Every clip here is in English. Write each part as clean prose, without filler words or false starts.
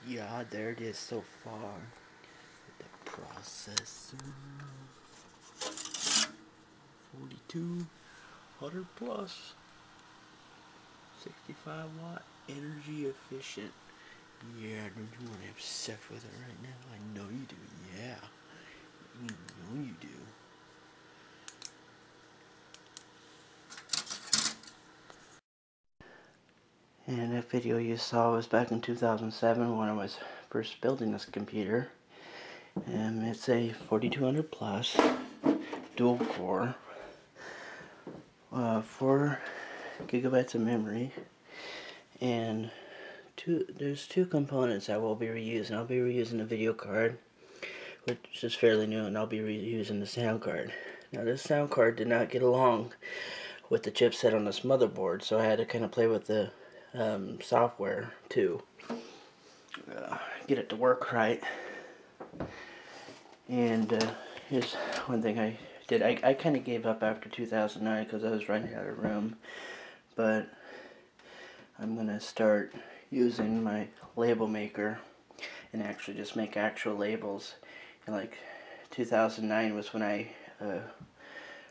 Yeah, there it is so far. The processor. 4200 plus. 65 watt, energy efficient. Yeah, don't you want to have sex with it right now? I know you do, yeah. You know you do. And that video you saw was back in 2007 when I was first building this computer. And it's a 4200 plus, dual core, 4 gigabytes of memory, and there's two components I will be reusing. I'll be reusing the video card, which is fairly new, and I'll be reusing the sound card. Now this sound card did not get along with the chipset on this motherboard, so I had to kind of play with the software to get it to work right. And here's one thing I did. I kind of gave up after 2009 because I was running out of room, but I'm gonna start using my label maker and actually just make actual labels. And like 2009 was when I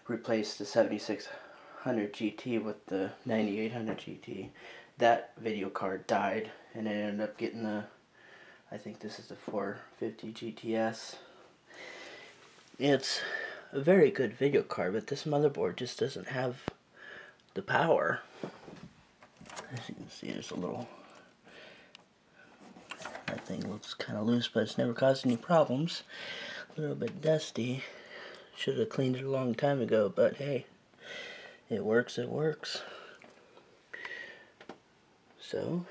replaced the 7600 GT with the 9800 GT. That video card died, and I ended up getting the, I think this is the 450 GTS. It's a very good video card, but this motherboard just doesn't have the power. As you can see, there's a little, that thing looks kind of loose, but it's never caused any problems. A little bit dusty. Should have cleaned it a long time ago, but hey, it works, it works. So,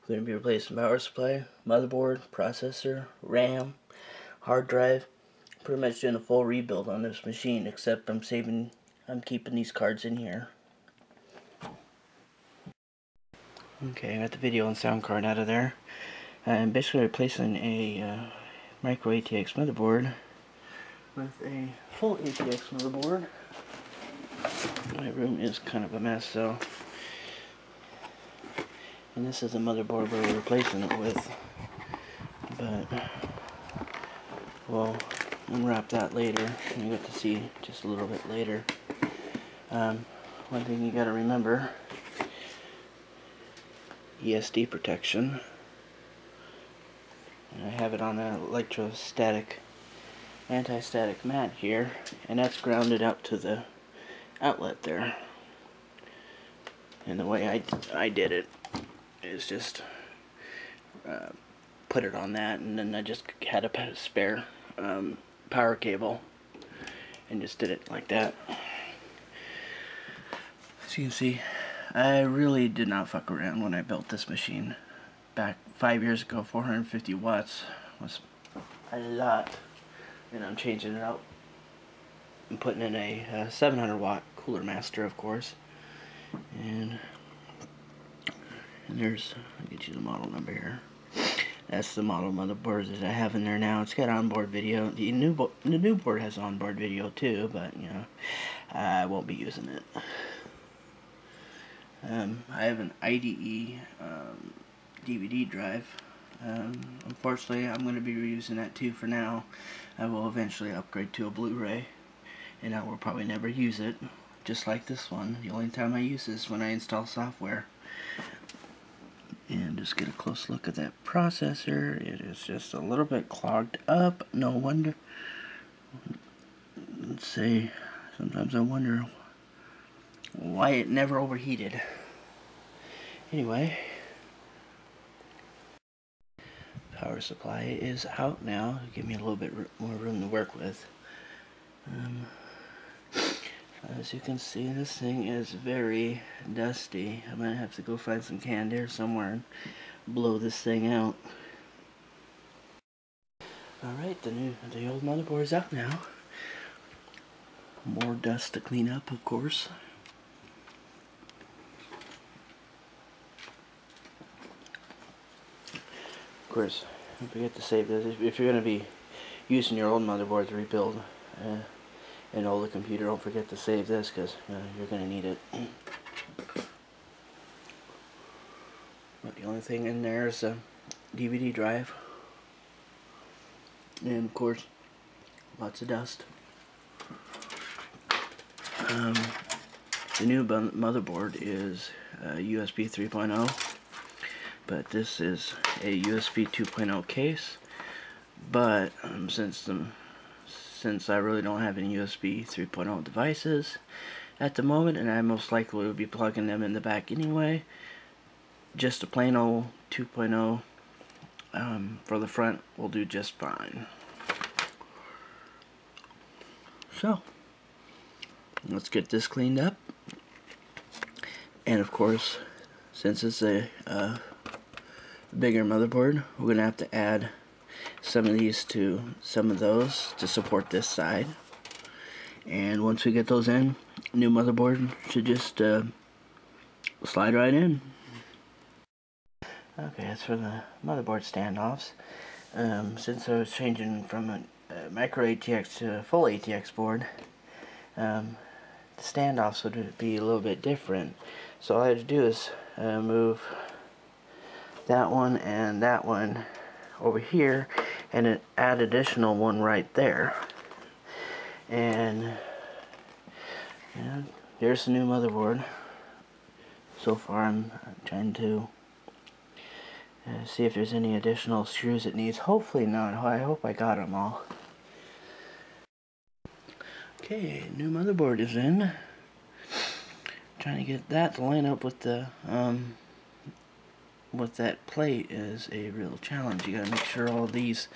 we're going to be replacing power supply, motherboard, processor, RAM, hard drive. Pretty much doing a full rebuild on this machine, except I'm keeping these cards in here. Okay, I got the video and sound card out of there. I'm basically replacing a micro ATX motherboard with a full ATX motherboard. My room is kind of a mess, so. And this is the motherboard we're replacing it with. But, well, unwrap that later. You get to see just a little bit later. One thing you gotta remember, ESD protection. And I have it on an electrostatic, anti-static mat here, and that's grounded out to the outlet there. And the way I did it is just put it on that, and then I just had a spare power cable and just did it like that. As you can see, I really did not fuck around when I built this machine. Back 5 years ago, 450 watts was a lot, and I'm changing it out and putting in a 700 watt cooler master, of course. And there's, I'll get you the model number here. That's the model motherboard that I have in there now. It's got onboard video. The new board has onboard video too, but you know, I won't be using it. I have an IDE DVD drive. Unfortunately, I'm going to be reusing that too for now. I will eventually upgrade to a Blu-ray, and I will probably never use it, just like this one. The only time I use this is when I install software. And just get a close look at that processor. It is just a little bit clogged up. No wonder. Let's see. Sometimes I wonder why it never overheated. Anyway, power supply is out now. Give me a little bit more room to work with. As you can see, this thing is very dusty. I'm gonna have to go find some canned air somewhere and blow this thing out. Alright, the old motherboard is out now. More dust to clean up, of course. Of course, don't forget to save this. If you're going to be using your old motherboard to rebuild an older computer, don't forget to save this, because you're going to need it. But the only thing in there is DVD drive, and of course lots of dust. The new motherboard is USB 3.0, but this is a USB 2.0 case. But since I really don't have any USB 3.0 devices at the moment, and I most likely will be plugging them in the back anyway, just a plain old 2.0 for the front will do just fine. So let's get this cleaned up. And of course, since it's a bigger motherboard, we're gonna have to add some of these to some of those to support this side. And once we get those in, new motherboard should just slide right in. Okay, as for the motherboard standoffs, since I was changing from a micro ATX to a full ATX board, the standoffs would be a little bit different. So all I had to do is move that one and that one over here, and then add additional one right there. And yeah, here's the new motherboard. So far I'm trying to see if there's any additional screws it needs. Hopefully not. I hope I got them all. Okay, new motherboard is in. Trying to get that to line up with the with that plate is a real challenge. You gotta make sure all these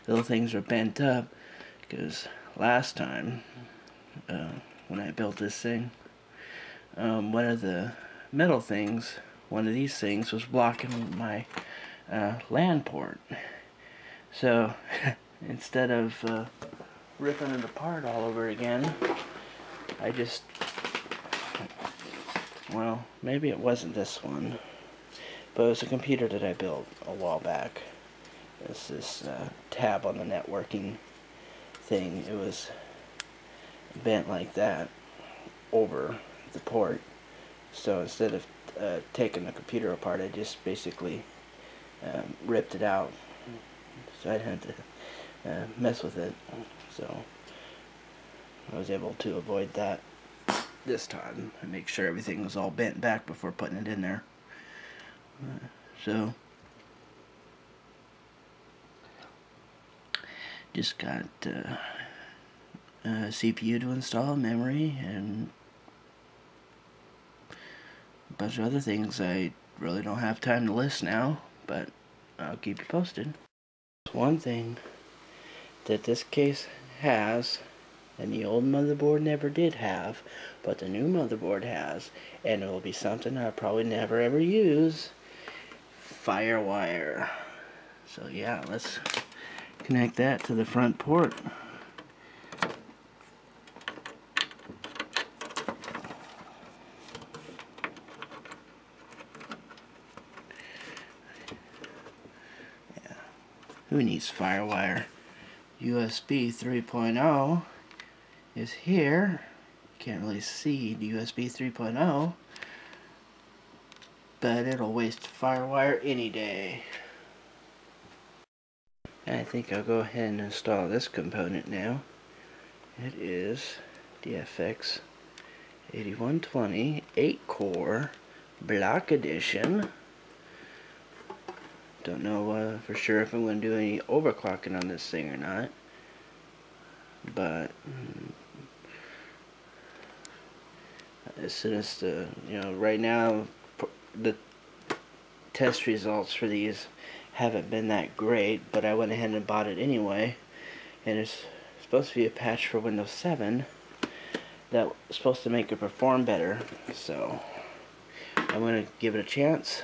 little things are bent up, because last time when I built this thing, one of the metal things, one of these things was blocking my LAN port. So instead of ripping it apart all over again, I just, well, maybe it wasn't this one, but it was a computer that I built a while back. It's this tab on the networking thing. It was bent like that over the port. So instead of taking the computer apart, I just basically ripped it out. So I didn't have to mess with it. So I was able to avoid that this time and make sure everything was all bent back before putting it in there. So just got CPU to install, memory, and a bunch of other things I really don't have time to list now, but I'll keep you posted. One thing that this case has, and the old motherboard never did have, but the new motherboard has, and it will be something I'll probably never ever use: FireWire. So yeah, let's connect that to the front port. Yeah, who needs FireWire? USB 3.0 is here. Can't really see the USB 3.0, but it'll waste FireWire any day. I think I'll go ahead and install this component now. It is the FX-8120 8-core Block Edition. Don't know for sure if I'm going to do any overclocking on this thing or not, but as soon as the, right now the test results for these haven't been that great, but I went ahead and bought it anyway, and it's supposed to be a patch for Windows 7 that's supposed to make it perform better, so I'm going to give it a chance.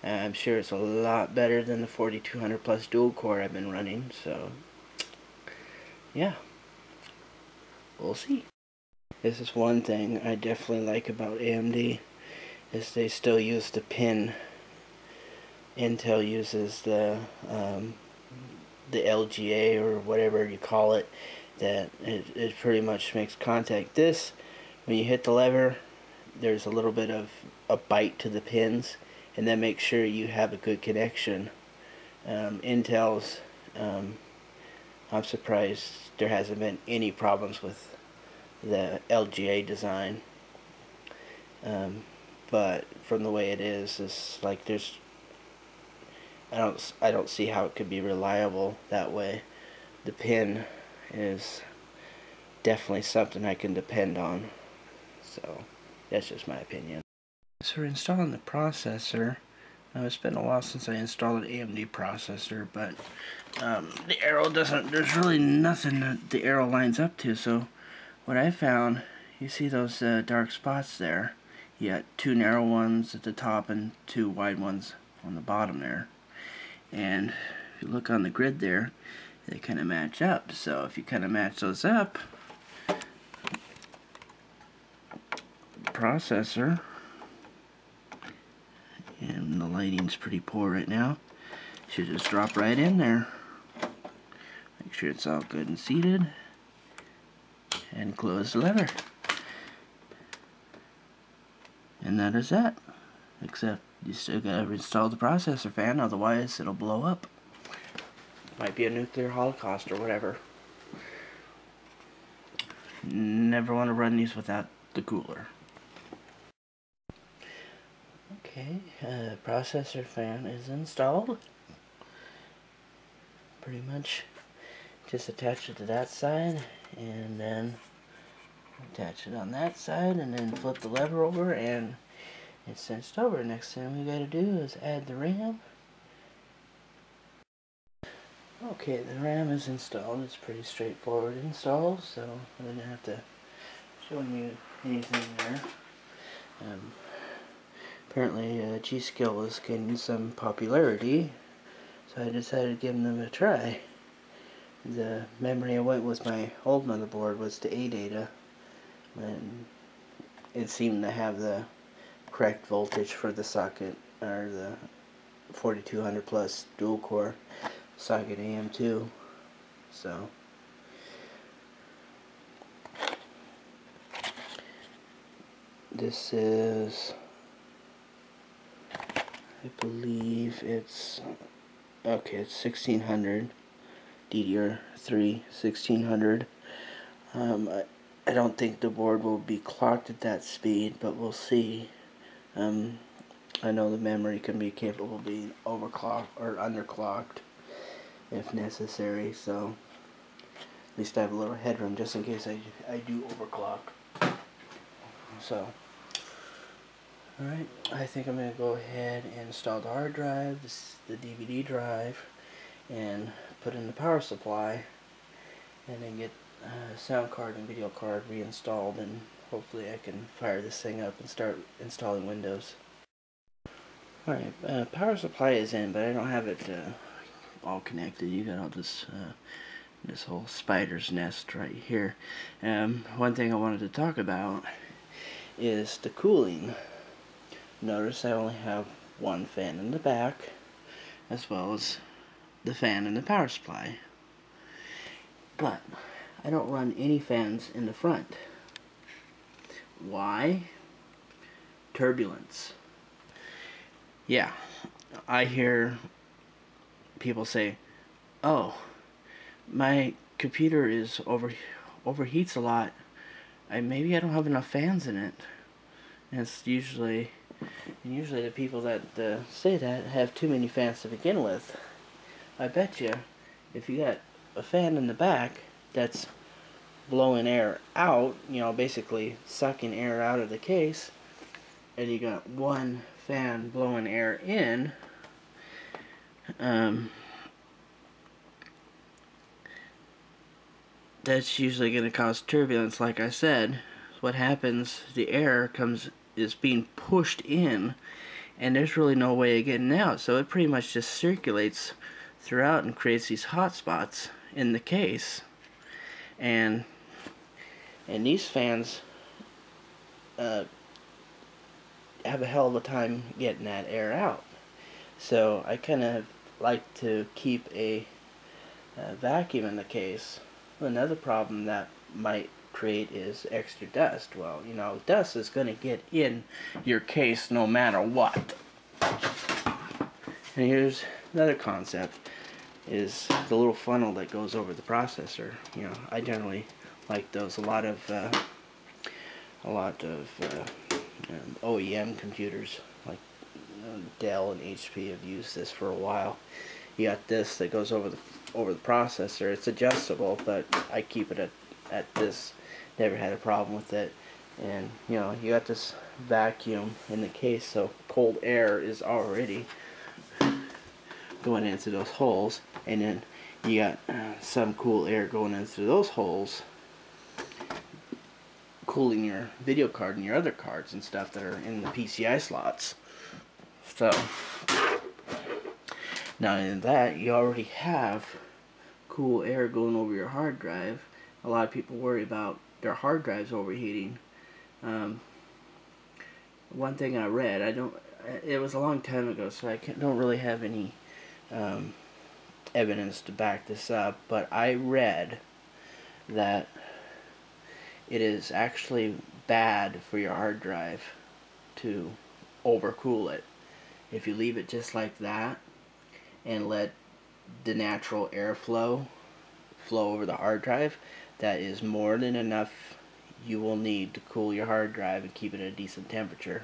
I'm sure it's a lot better than the 4200 plus dual core I've been running, so yeah, we'll see. This is one thing I definitely like about AMD, is they still use the pin. Intel uses the LGA or whatever you call it, that it pretty much makes contact. This, when you hit the lever, there's a little bit of a bite to the pins, and that makes sure you have a good connection Intel's, I'm surprised there hasn't been any problems with the LGA design. But from the way it is, it's like there's I don't see how it could be reliable that way. The pin is definitely something I can depend on. So that's just my opinion. So we're installing the processor. It's been a while since I installed an AMD processor, but the arrow doesn't, there's really nothing that the arrow lines up to. So what I found, you see those dark spots there? You got two narrow ones at the top and two wide ones on the bottom there. And if you look on the grid there, they kind of match up. So if you kind of match those up, the processor, and the lighting's pretty poor right now, should just drop right in there. Make sure it's all good and seated, and close the lever. And that is that. Except you still gotta install the processor fan, otherwise it'll blow up. Might be a nuclear holocaust or whatever. Never want to run these without the cooler. Okay, processor fan is installed. Pretty much just attach it to that side and then attach it on that side and then flip the lever over and it's cinched over. Next thing we gotta do is add the RAM. Okay, the RAM is installed. It's pretty straightforward install, so I didn't have to show you anything there. Apparently G-Skill was gaining some popularity, so I decided to give them a try. The memory I went with my old motherboard was the A-Data, and it seemed to have the correct voltage for the socket, or the 4200 plus dual core socket AM2. So this is, I believe it's, okay, it's 1600 DDR3 1600. I don't think the board will be clocked at that speed, but we'll see. I know the memory can be capable of being overclocked or underclocked if necessary, so at least I have a little headroom just in case I do overclock. So, alright, I think I'm going to go ahead and install the hard drive, the DVD drive, and put in the power supply, and then get sound card and video card reinstalled, and hopefully I can fire this thing up and start installing Windows. Alright, power supply is in, but I don't have it all connected. You got all this this whole spider's nest right here. One thing I wanted to talk about is the cooling. Notice I only have one fan in the back, as well as the fan in the power supply. But I don't run any fans in the front. Why? Turbulence. Yeah, I hear people say, oh, my computer is overheats a lot. Maybe I don't have enough fans in it. And it's usually the people that say that have too many fans to begin with. I bet you, if you got a fan in the back that's blowing air out, you know, basically sucking air out of the case, and you got one fan blowing air in, that's usually going to cause turbulence. Like I said, what happens, the air is being pushed in, and there's really no way of getting out, so it pretty much just circulates throughout and creates these hot spots in the case. And these fans have a hell of a time getting that air out. So I kind of like to keep a vacuum in the case. Another problem that might create is extra dust. Well, you know, dust is going to get in your case no matter what. And here's another concept, is the little funnel that goes over the processor. You know, I generally like those. A lot of OEM computers like Dell and HP have used this for a while. You got this that goes over the processor. It's adjustable, but I keep it at this. Never had a problem with it. And you know, you got this vacuum in the case, so cold air is already going into those holes, and then you got some cool air going into those holes, cooling your video card and your other cards and stuff that are in the PCI slots. So now in that, you already have cool air going over your hard drive. A lot of people worry about their hard drives overheating. One thing I read, it was a long time ago, so I don't really have any evidence to back this up, but I read that it is actually bad for your hard drive to overcool it. If you leave it just like that and let the natural airflow flow over the hard drive, that is more than enough you will need to cool your hard drive and keep it at a decent temperature.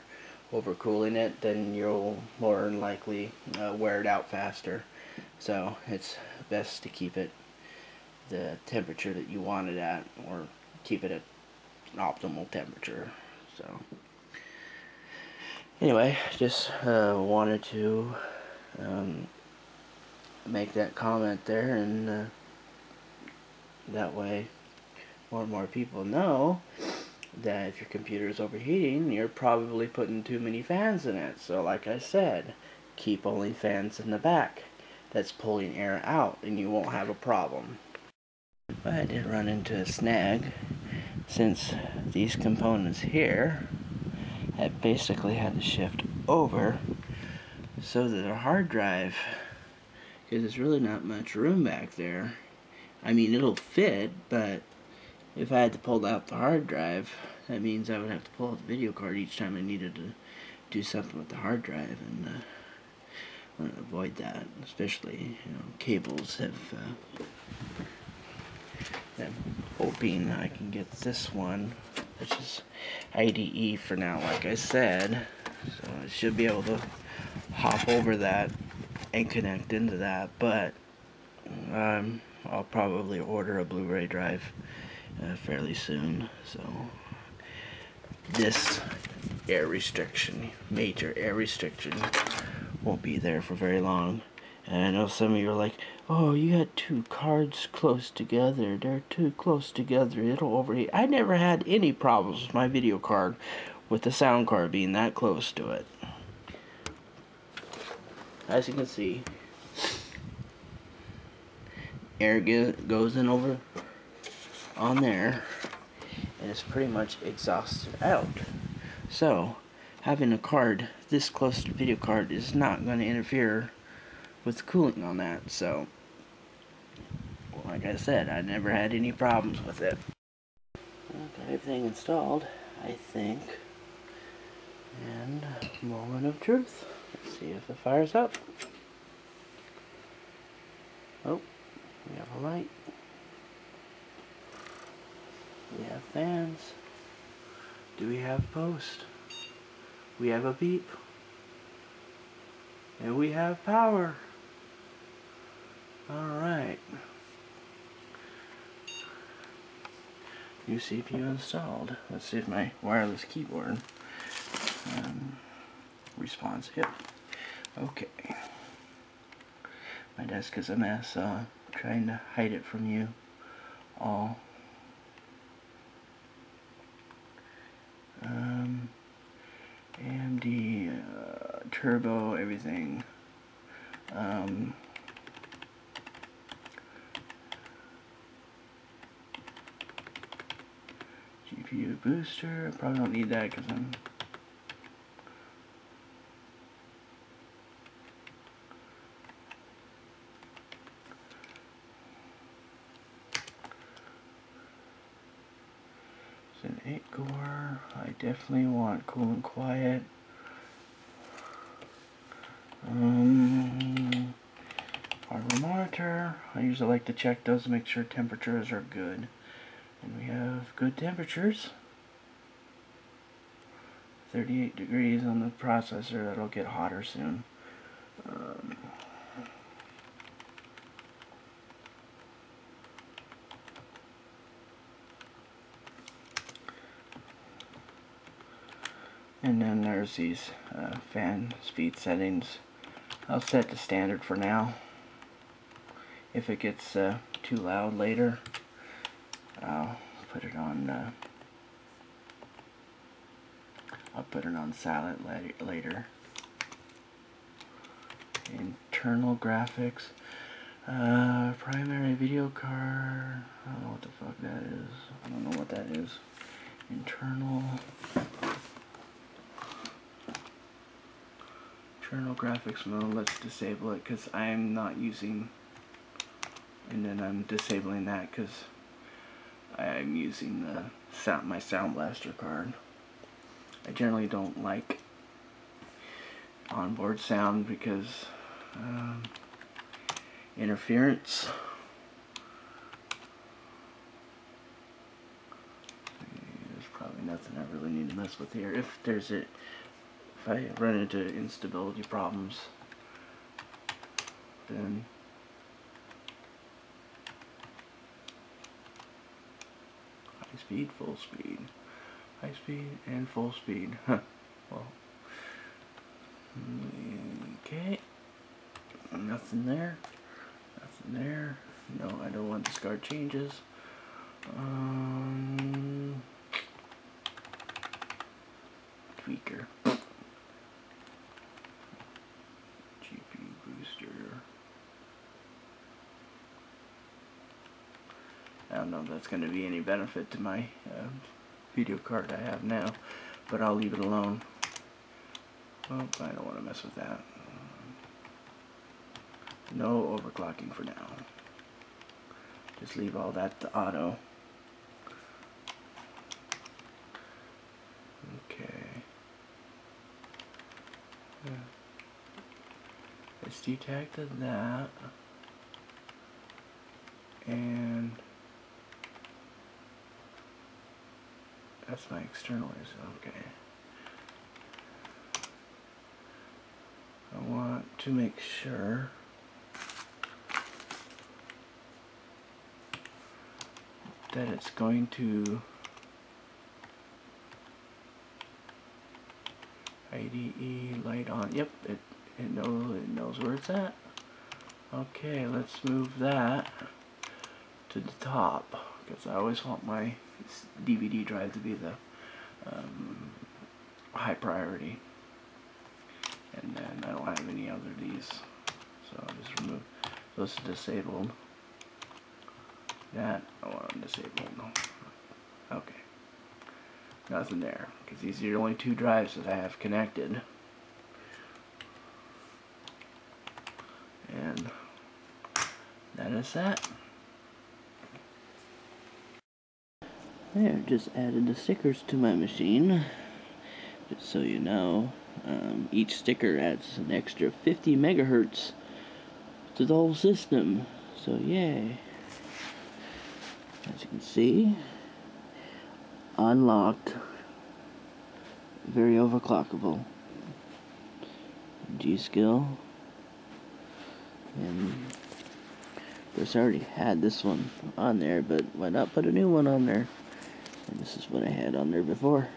Overcooling it, then you'll more than likely wear it out faster. So it's best to keep it the temperature that you want it at, or keep it at an optimal temperature. So anyway, just wanted to make that comment there, and that way more and more people know that if your computer is overheating, you're probably putting too many fans in it. So like I said, keep only fans in the back that's pulling air out, and you won't have a problem. But I did run into a snag, since these components here have basically had to shift over so that our hard drive, because there's really not much room back there. I mean, it'll fit, but if I had to pull out the hard drive, that means I would have to pull out the video card each time I needed to do something with the hard drive, and I want to avoid that. Especially, you know, cables have. I'm hoping I can get this one, which is IDE for now, like I said. So I should be able to hop over that and connect into that, but I'll probably order a Blu-ray drive fairly soon. So this air restriction, major air restriction, won't be there for very long. And I know some of you are like, oh, you got two cards close together. They're too close together. It'll overheat. I never had any problems with my video card with the sound card being that close to it. As you can see, air goes in over on there, and it's pretty much exhausted out. So having a card this close to the video card is not going to interfere with the cooling on that. So like I said, I never had any problems with it. Got everything installed, I think. And moment of truth. Let's see if it fires up. Oh, we have a light. We have fans. Do we have post? We have a beep. And we have power. Alright. New CPU installed. Let's see if my wireless keyboard responds. Yep. Okay. My desk is a mess, so I'm trying to hide it from you all. AMD turbo, everything. GPU booster. Probably don't need that because I'm it's an 8 core. I definitely want cool and quiet. monitor. I usually like to check those to make sure temperatures are good. And we have good temperatures. 38 degrees on the processor. That'll get hotter soon. And then there's these fan speed settings. I'll set to standard for now. If it gets too loud later, I'll put it on. I'll put it on silent later. Internal graphics. Primary video card. I don't know what the fuck that is. I don't know what that is. Internal graphics mode. Let's disable it because I'm not using. And then I'm disabling that because I'm using my Sound Blaster card. I generally don't like onboard sound because interference. There's probably nothing I really need to mess with here. If I run into instability problems, then high speed, full speed. High speed and full speed. Huh. Well, okay. Nothing there. Nothing there. No, I don't want discard changes. Tweaker. GPU booster. I don't know if that's going to be any benefit to my video card I have now, but I'll leave it alone. Oh, I don't want to mess with that. No overclocking for now. Just leave all that to auto. Okay. SD tag to that. And that's my external is okay. I want to make sure that it's going to IDE light on. Yep, it knows where it's at. Okay, let's move that to the top because I always want my DVD drive to be the high priority. And then I don't have any other of these, so I'll just remove those. Disabled. That I want them disabled. Okay, nothing there because these are the only two drives that I have connected. And that is that. There, just added the stickers to my machine. Just so you know, each sticker adds an extra 50 megahertz to the whole system. So yay. As you can see, unlocked, very overclockable. G-Skill. And of course I already had this one on there, but why not put a new one on there? And this is what I had on there before.